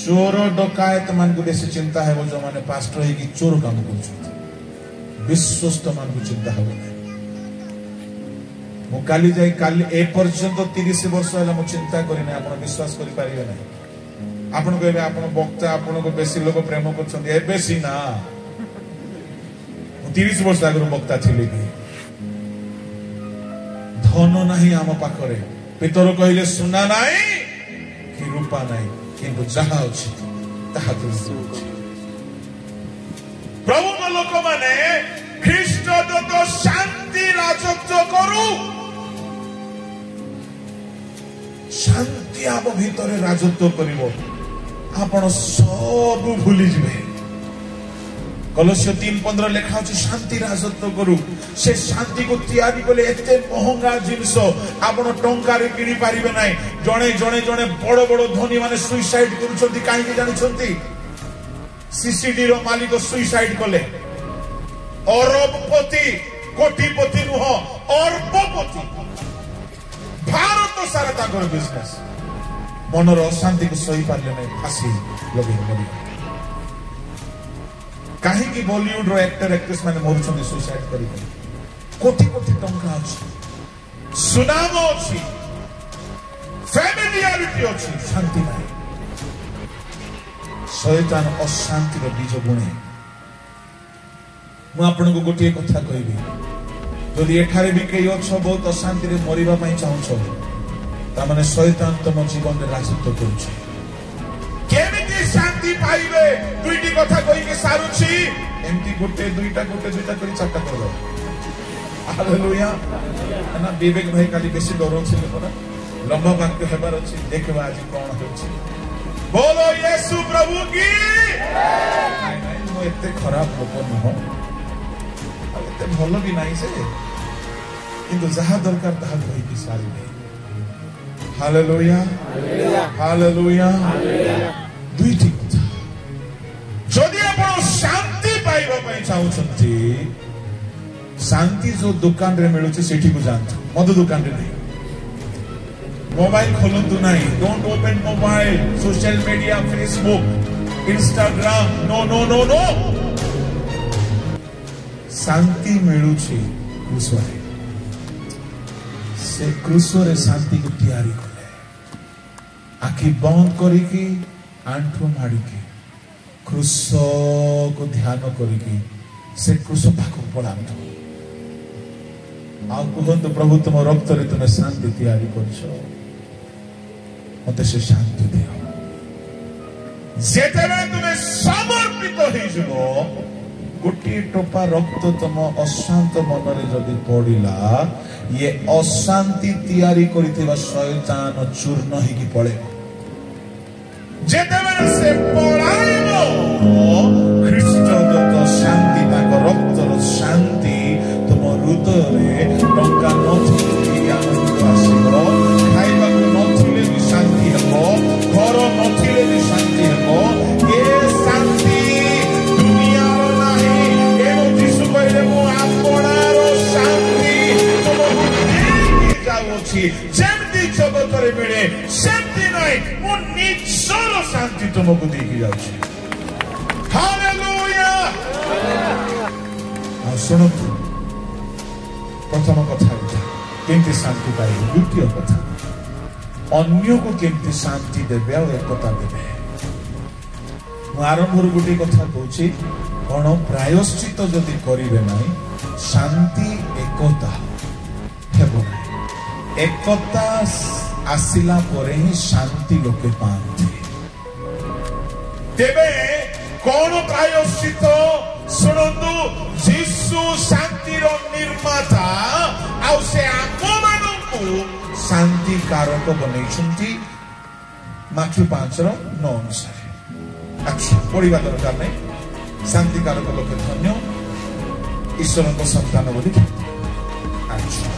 चोर डकायत मान को बेसी चिंता है जो माने पास्टर है कि चोर काम कर विश्वस्त मान को चिंता है मु काली जाई काली ए पर्यंत 30 वर्ष है मु चिंता करी ना आपण विश्वास करि पारिबे ना आपण कहबे आपण वक्ता आपण को बेसी लोग प्रेम करछन ए बेसी ना 30 वर्ष आगु वक्ता थिले कि धन नहीं आम पाखरे पितर कहले सुना नहीं कि रूपा नहीं किंतु जहा अछि ताहा प्रभु लोक माने ख्रीष्ट दत्त शांति राजत्व करू शांति आप भीतर राजत्व करिवो आपण सब भूली जिवे कलस्य 3:15 लिखा अछि शांति राजत्व करू से शांति को तैयारी कले एते महंगा जिंस आपण टंका रे किनी पारिबे नाही जणे जणे जणे बड़ बड़ धनी माने सुइसाइड करूछंती काहे के जानि छंती सीसीडी रो मालिक सुइसाइड कले अरबपति कोटिपति नुह अरबपति भारत सारा ताकर बिजनेस मनर अशांति को सही पारले नहीं फांसी लगे मरी कहीं की बॉलीवुड रो एक्टर एक्ट्रेस माने मरुछंती सुसाइड करी कोटी कोटी टंका अछि सुनाम अछि फैमिलियरिटी अछि शांति नहीं शैतान अशांति रो बीज बुणे मु आपन को गोटे कथा कहबी जदि एठारे भी कई अच्छो बहुत अशांति रे मरिबा पई चाहछो ता माने शैतान तुम जीवन रे राजत्व करूछ केमिति शांति पाइबे दुईटी कथा कहि के सारुछि एमती गोटे दुईटा करी चारटा कर हालेलुया ना विवेक भाई काली बेसी डरो छिले परा लंबा वाक्य हेबार अछि देखबा आज कोन होछि बोलो यीशु प्रभु की नहीं मो एते खराब लोक न एते भलो भी नहीं से किंतु जहा दरकार ताहा कहि कि सारी नहीं हालेलुया हालेलुया दुईटी कथा जदि आपण शांति पाइबा पई चाहउछंती शांति जो दुकान रे मिलुछि सेठी को जानत मधु दुकान रे नहीं मोबाइल खोलंतु नहीं don't open mobile social media Facebook Instagram no no no no शांति मिलुछि क्रूसरे से क्रूसरे शांति को तैयारी कले आखि बंद करिकी आंठू माड़िकी क्रूस को ध्यान करिकी से क्रूस पाखु पड़ांतु आ कहंतु प्रभु तुम रक्त रे तुम शांति तैयारी करछो मते से शांति दियो जेतेबे तुमे समर्पित होई जबो गोटी टोपा रक्त तुम अशांत मन रे जदी पड़िला ये अशांति तैयारी करिथिबा शैतान चूर्ण ही की पड़े जेतेबे से पड़ाइबो ख्रीष्ट दत्त शांति ताक रक्त रो शांति तुम हृदय रे टंका नथि आनंद आसीबो खाइबा को नथिले भी शांति हबो घर नथिले भी शांति हबो ए शांति दुनिया रो नाही एनो यीशु कहले मो आपणारो शांति तुमको देई जाउछि जेमति जगत रे मिले सेमति नै मो निजर शांति तुमको देई जाउछि हालेलुया आ सुनो प्रथम कथा केमती शांति पाइबे द्वितीय कथा अन्य को केमती शांति देबे और एकता देबे मु आरंभर गोटे कथा कहूछि कोन प्रायश्चित जदि करिवे नाही शांति एकता हेबो नाही एकता आसिला परे ही शांति लोके पांती तेबे कोन प्रायश्चित सुनंदु यीशु शांति रो निर्माता आ से आत्मा मानू शांति कारक बनैछंती माथ्यू 5:9 अनुसार अच्छा पढ़िबा दरकार नहीं शांति कारक लोक धन्य ईश्वर को संतान बोली अच्छा